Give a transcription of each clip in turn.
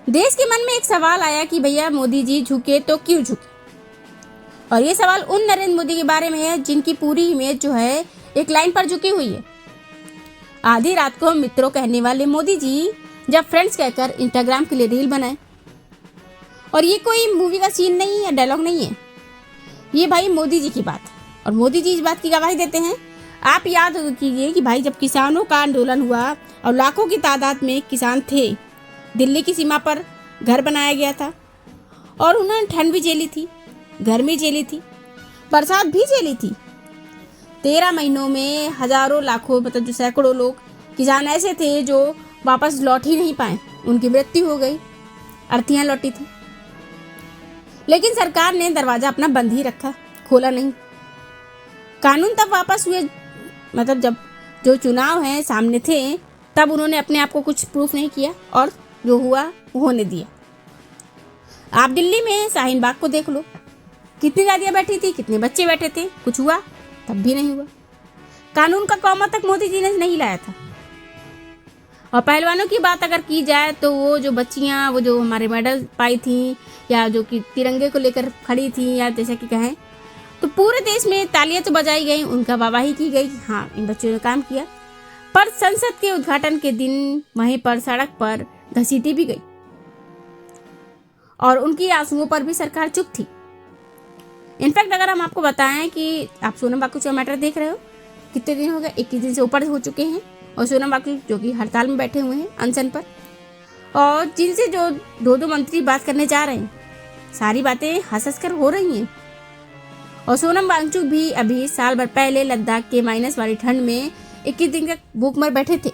देश के मन में एक सवाल आया कि भैया मोदी जी झुके तो क्यों झुके। और ये सवाल उन नरेंद्र मोदी के बारे में है जिनकी पूरी इमेज जो है एक लाइन पर झुकी हुई है। आधी रात को मित्रों कहने वाले मोदी जी जब फ्रेंड्स कहकर इंस्टाग्राम के लिए रील बनाए। और ये कोई मूवी का सीन नहीं है, डायलॉग नहीं है, ये भाई मोदी जी की बात है और मोदी जी इस बात की गवाही देते हैं। आप याद कीजिए कि भाई जब किसानों का आंदोलन हुआ और लाखों की तादाद में किसान थे, दिल्ली की सीमा पर घर बनाया गया था और उन्होंने ठंड भी झेली थी, गर्मी झेली थी, बरसात भी झेली थी। 13 महीनों में हजारों लाखों मतलब जो सैकड़ों लोग किसान ऐसे थे जो वापस लौट ही नहीं पाए, उनकी मृत्यु हो गई, अर्थियां लौटी थी। लेकिन सरकार ने दरवाजा अपना बंद ही रखा, खोला नहीं। कानून तब वापस हुए मतलब जब जो चुनाव हैं सामने थे, तब उन्होंने अपने आप को कुछ प्रूफ नहीं किया और जो हुआ वो होने दिया। आप दिल्ली में शाहीन बाग को देख लो, कितनी गाड़ियां बैठी थी, कितने बच्चे बैठे थे, कुछ हुआ? तब भी नहीं हुआ। कानून का कौमा तक मोदी जी ने नहीं लाया था। और पहलवानों की बात अगर की जाए तो वो जो बच्चियां वो जो हमारे मेडल पाई थी या जो कि तिरंगे को लेकर खड़ी थी या जैसे कि कहें तो पूरे देश में तालियां तो बजाई गई, उनका वाहवाही की गई कि हाँ इन बच्चों ने काम किया। पर संसद के उद्घाटन के दिन वहीं पर सड़क पर घसीटी भी गई और उनकी आंसुओं पर भी सरकार चुप थी। इनफैक्ट अगर हम आपको बताएं कि आप सोनम वांगचुक का मैटर देख रहे हो, कितने दिन हो गए, 21 दिन से ऊपर हो चुके हैं और सोनम वांगचुक जो कि हड़ताल में बैठे हुए हैं अनशन पर, और जिनसे जो दो मंत्री बात करने जा रहे हैं, सारी बातें हंस कर हो रही हैं। और सोनम वांगचुक भी अभी साल भर पहले लद्दाख के माइनस वाली ठंड में 21 दिन तक भूख मर बैठे थे।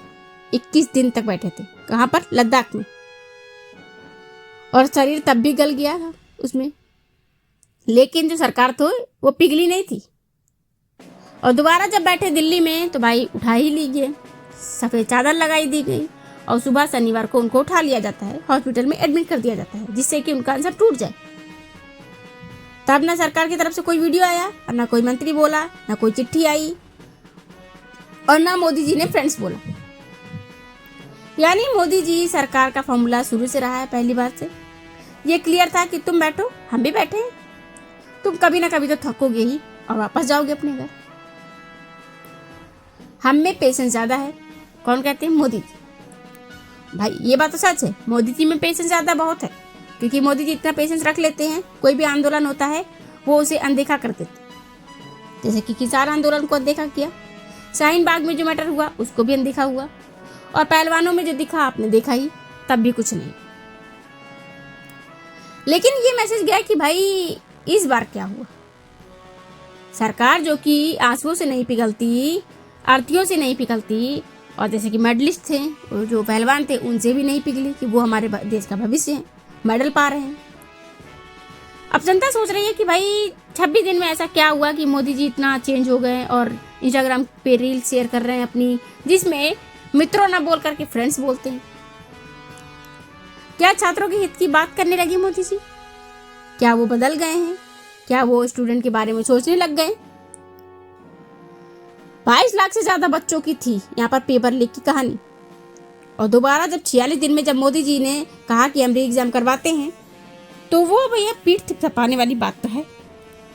21 दिन तक बैठे थे, कहाँ पर? लद्दाख में। और शरीर तब भी गल गया था उसमें, लेकिन जो सरकार थी वो पिघली नहीं थी। और दोबारा जब बैठे दिल्ली में तो भाई उठा ही लीजिए, सफ़ेद चादर लगाई दी गई और सुबह शनिवार को उनको उठा लिया जाता है, हॉस्पिटल में एडमिट कर दिया जाता है जिससे कि उनका आंसर टूट जाए। तब ना सरकार की तरफ से कोई वीडियो आया और ना कोई मंत्री बोला, ना कोई चिट्ठी आई और ना मोदी जी ने फ्रेंड्स बोला। यानी मोदी जी सरकार का फॉर्मूला शुरू से रहा है। पहली बात से ये क्लियर था कि तुम बैठो, हम भी बैठे हैं, तुम कभी ना कभी तो थकोगे ही और वापस जाओगे अपने घर। हम में पेशेंस ज़्यादा है। कौन कहते हैं? मोदी जी। भाई ये बात तो सच है, मोदी जी में पेशेंस ज़्यादा बहुत है, क्योंकि मोदी जी इतना पेशेंस रख लेते हैं, कोई भी आंदोलन होता है वो उसे अनदेखा कर देते। जैसे कि किसान आंदोलन को अनदेखा किया, शाहीन बाग में जो मैटर हुआ उसको भी अनदेखा हुआ, और पहलवानों में जो दिखा आपने देखा ही, तब भी कुछ नहीं। लेकिन ये मैसेज गया कि भाई इस बार क्या हुआ। सरकार जो कि आंसुओं से नहीं पिघलती, आरतियों से नहीं पिघलती, और जैसे कि मेडलिस्ट थे और जो पहलवान थे उनसे भी नहीं पिघली कि वो हमारे देश का भविष्य है, मेडल पा रहे हैं। अब जनता सोच रही है कि भाई 26 दिन में ऐसा क्या हुआ कि मोदी जी इतना चेंज हो गए और इंस्टाग्राम पे रील शेयर कर रहे हैं अपनी, जिसमें मित्रों ना बोल करके फ्रेंड्स बोलते हैं। क्या छात्रों के हित की बात करने लगे मोदी जी? क्या वो बदल गए हैं? क्या वो स्टूडेंट के बारे में सोचने लग गए? 22 लाख से ज्यादा बच्चों की थी यहाँ पर पेपर लीक की कहानी। और दोबारा जब 46 दिन में जब मोदी जी ने कहा कि हम री एग्जाम करवाते हैं, तो वो भैया पीठ थपथपाने वाली बात तो है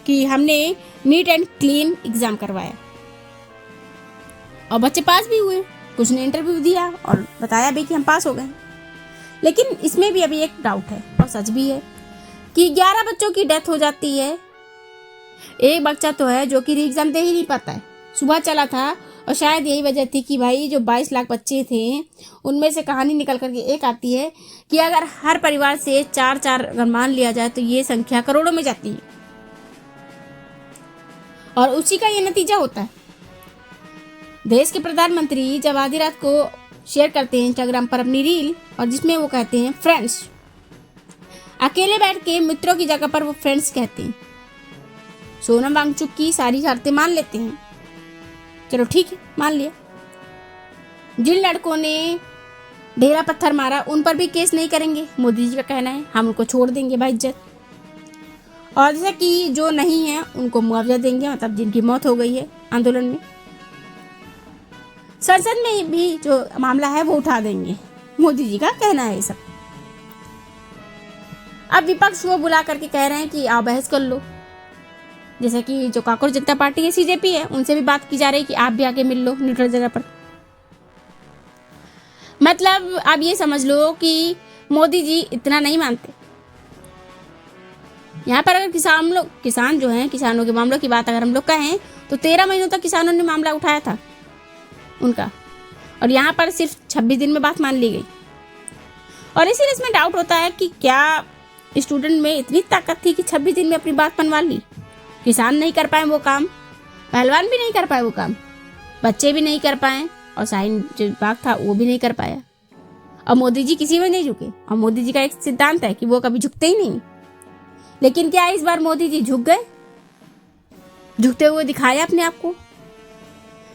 कि हमने नीट एंड क्लीन एग्जाम करवाया और बच्चे पास भी हुए, कुछ ने इंटरव्यू दिया और बताया भी कि हम पास हो गए। लेकिन इसमें भी अभी एक डाउट है और सच भी है कि 11 बच्चों की डेथ हो जाती है। एक बच्चा तो है जो कि री एग्जाम दे ही नहीं पाता है, सुबह चला था, और शायद यही वजह थी कि भाई जो 22 लाख बच्चे थे उनमें से कहानी निकल करके एक आती है कि अगर हर परिवार से 4-4 अगर मान लिया जाए तो ये संख्या करोड़ों में जाती है, और उसी का ये नतीजा होता है। देश के प्रधानमंत्री जब आधी रात को शेयर करते हैं इंस्टाग्राम पर अपनी रील, और जिसमें वो कहते हैं फ्रेंड्स, अकेले बैठ के मित्रों की जगह पर वो फ्रेंड्स कहते हैं। सोनम वांगचुक की सारी शर्तें मान लेते हैं, चलो ठीक है मान लिया। जिन लड़कों ने ढेरा पत्थर मारा उन पर भी केस नहीं करेंगे, मोदी जी का कहना है, हम उनको छोड़ देंगे भाई इज्जत। और जैसे कि जो नहीं है उनको मुआवजा देंगे, मतलब जिनकी मौत हो गई है आंदोलन में। संसद में भी जो मामला है वो उठा देंगे, मोदी जी का कहना है ये सब। अब विपक्ष वो बुला करके कह रहे हैं कि आप बहस कर लो। जैसे कि जो कांग्रेस जनता पार्टी है, सीजेपी है, उनसे भी बात की जा रही है कि आप भी आके मिल लो न्यूट्रल जगह पर। मतलब आप ये समझ लो कि मोदी जी इतना नहीं मानते। यहाँ पर अगर किसान जो हैं, किसानों के मामलों की बात अगर हम लोग कहें तो 13 महीनों तक किसानों ने मामला उठाया था उनका, और यहाँ पर सिर्फ 26 दिन में बात मान ली गई। और इसीलिए इसमें डाउट होता है कि क्या स्टूडेंट में इतनी ताकत थी कि 26 दिन में अपनी बात मनवा ली। किसान नहीं कर पाए वो काम, पहलवान भी नहीं कर पाए वो काम, बच्चे भी नहीं कर पाए, और शाहीन जो विभाग था वो भी नहीं कर पाया। और मोदी जी किसी में नहीं झुके, और मोदी जी का एक सिद्धांत है कि वो कभी झुकते ही नहीं। लेकिन क्या इस बार मोदी जी झुक गए, झुकते हुए दिखाया अपने आप को?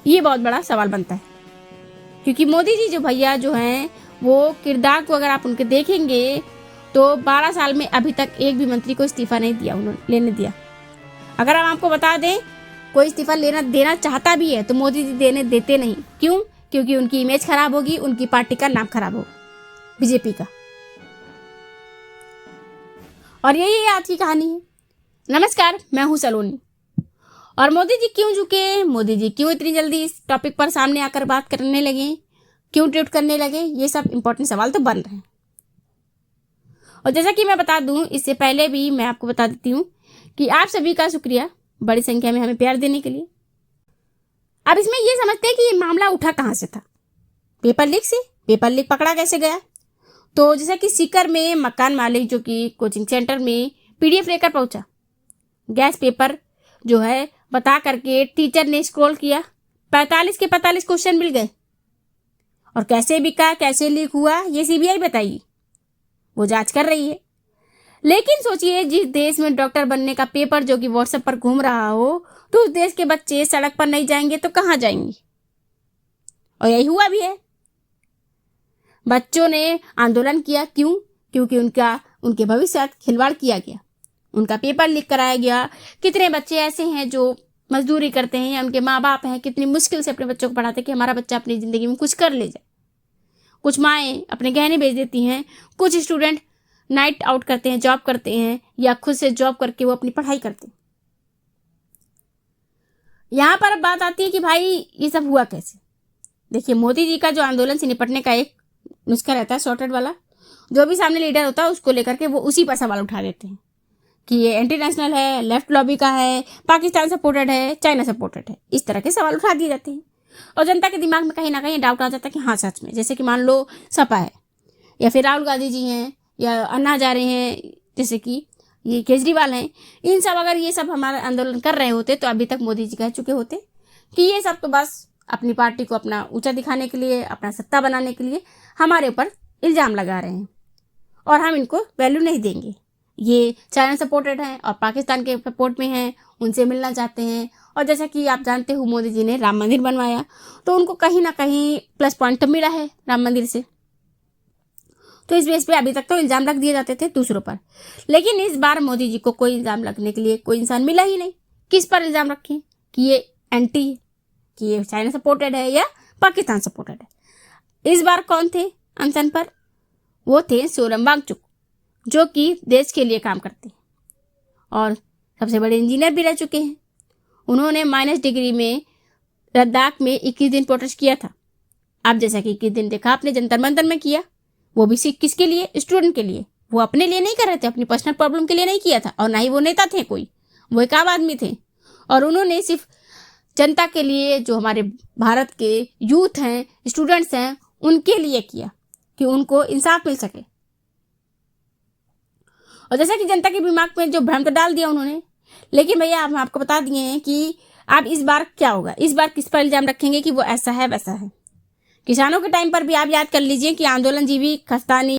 ये बहुत बड़ा सवाल बनता है, क्योंकि मोदी जी जो भैया जो हैं वो किरदार को अगर आप उनके देखेंगे तो 12 साल में अभी तक एक भी मंत्री को इस्तीफा नहीं दिया उन्होंने लेने दिया। अगर हम आपको बता दें कोई इस्तीफा देना चाहता भी है तो मोदी जी देते नहीं। क्यों? क्योंकि उनकी इमेज खराब होगी, उनकी पार्टी का नाम खराब होगा, बीजेपी का। और यही आज की कहानी है। नमस्कार, मैं हूं सलोनी। और मोदी जी क्यों झुके, मोदी जी क्यों इतनी जल्दी इस टॉपिक पर सामने आकर बात करने लगे, क्यों ट्वीट करने लगे, ये सब इंपॉर्टेंट सवाल तो बन रहे हैं। और जैसा कि मैं बता दूं, इससे पहले भी मैं आपको बता देती हूँ कि आप सभी का शुक्रिया बड़ी संख्या में हमें प्यार देने के लिए। अब इसमें ये समझते हैं कि ये मामला उठा कहाँ से था। पेपर लीक से। पेपर लीक पकड़ा कैसे गया? तो जैसा कि सीकर में मकान मालिक जो कि कोचिंग सेंटर में पीडीएफ लेकर पहुंचा, गैस पेपर जो है बता करके टीचर ने स्क्रॉल किया, 45 के 45 क्वेश्चन मिल गए। और कैसे बिका, कैसे लीक हुआ, ये सीबीआई बताएगी, वो जांच कर रही है। लेकिन सोचिए, जिस देश में डॉक्टर बनने का पेपर जो कि व्हाट्सएप पर घूम रहा हो, तो उस देश के बच्चे सड़क पर नहीं जाएंगे तो कहाँ जाएंगे? और यही हुआ भी है। बच्चों ने आंदोलन किया। क्यों? क्योंकि उनके भविष्य साथ खिलवाड़ किया गया, उनका पेपर लीक कराया गया। कितने बच्चे ऐसे हैं जो मजदूरी करते हैं, या उनके माँ बाप हैं कितनी मुश्किल से अपने बच्चों को पढ़ाते हैं कि हमारा बच्चा अपनी ज़िंदगी में कुछ कर ले जाए। कुछ माएँ अपने गहने बेच देती हैं, कुछ स्टूडेंट नाइट आउट करते हैं, जॉब करते हैं, या खुद से जॉब करके वो अपनी पढ़ाई करते हैं। यहाँ पर अब बात आती है कि भाई ये सब हुआ कैसे। देखिए, मोदी जी का जो आंदोलन से निपटने का एक नुस्खा रहता है शॉर्टकट वाला, जो भी सामने लीडर होता है उसको लेकर के वो उसी पर सवाल उठा देते हैं कि ये एंटी नेशनल है, लेफ्ट लॉबी का है, पाकिस्तान सपोर्टेड है, चाइना सपोर्टेड है। इस तरह के सवाल उठा दिए जाते हैं और जनता के दिमाग में कहीं ना कहीं डाउट आ जाता है कि हाँ सच में, जैसे कि मान लो सपा है, या फिर राहुल गांधी जी हैं, या अन्ना जा रहे हैं, जैसे कि ये केजरीवाल हैं, इन सब अगर ये सब हमारा आंदोलन कर रहे होते तो अभी तक मोदी जी कह चुके होते कि ये सब तो बस अपनी पार्टी को अपना ऊंचा दिखाने के लिए, अपना सत्ता बनाने के लिए हमारे ऊपर इल्ज़ाम लगा रहे हैं और हम इनको वैल्यू नहीं देंगे। ये चाइना सपोर्टेड हैं और पाकिस्तान के सपोर्ट में हैं, उनसे मिलना चाहते हैं। और जैसा कि आप जानते हो, मोदी जी ने राम मंदिर बनवाया तो उनको कहीं ना कहीं प्लस पॉइंट तो मिला है राम मंदिर से। तो इस बेस पे अभी तक तो इल्ज़ाम रख दिए जाते थे दूसरों पर, लेकिन इस बार मोदी जी को कोई इल्ज़ाम लगने के लिए कोई इंसान मिला ही नहीं। किस पर इल्ज़ाम रखें कि ये एंटी है, कि ये चाइना सपोर्टेड है या पाकिस्तान सपोर्टेड है। इस बार कौन थे अनशन पर? वो थे सोनम वांगचुक, जो कि देश के लिए काम करते हैं और सबसे बड़े इंजीनियर भी रह चुके हैं। उन्होंने -डिग्री में लद्दाख में 21 दिन प्रोटेस्ट किया था। अब जैसा कि 21 दिन देखा आपने जंतर मंतर में किया, वो भी किसके लिए? स्टूडेंट के लिए। वो अपने लिए नहीं कर रहे थे, अपनी पर्सनल प्रॉब्लम के लिए नहीं किया था, और ना ही वो नेता थे कोई, वो एक आम आदमी थे। और उन्होंने सिर्फ जनता के लिए, जो हमारे भारत के यूथ हैं, स्टूडेंट्स हैं, उनके लिए किया कि उनको इंसाफ मिल सके। और जैसा कि जनता के दिमाग में जो भ्रम तो डाल दिया उन्होंने, लेकिन भैया हम आपको बता दिए हैं कि अब इस बार क्या होगा, इस बार किस पर इल्जाम रखेंगे कि वो ऐसा है वैसा है। किसानों के टाइम पर भी आप याद कर लीजिए कि आंदोलन जीवी खस्तानी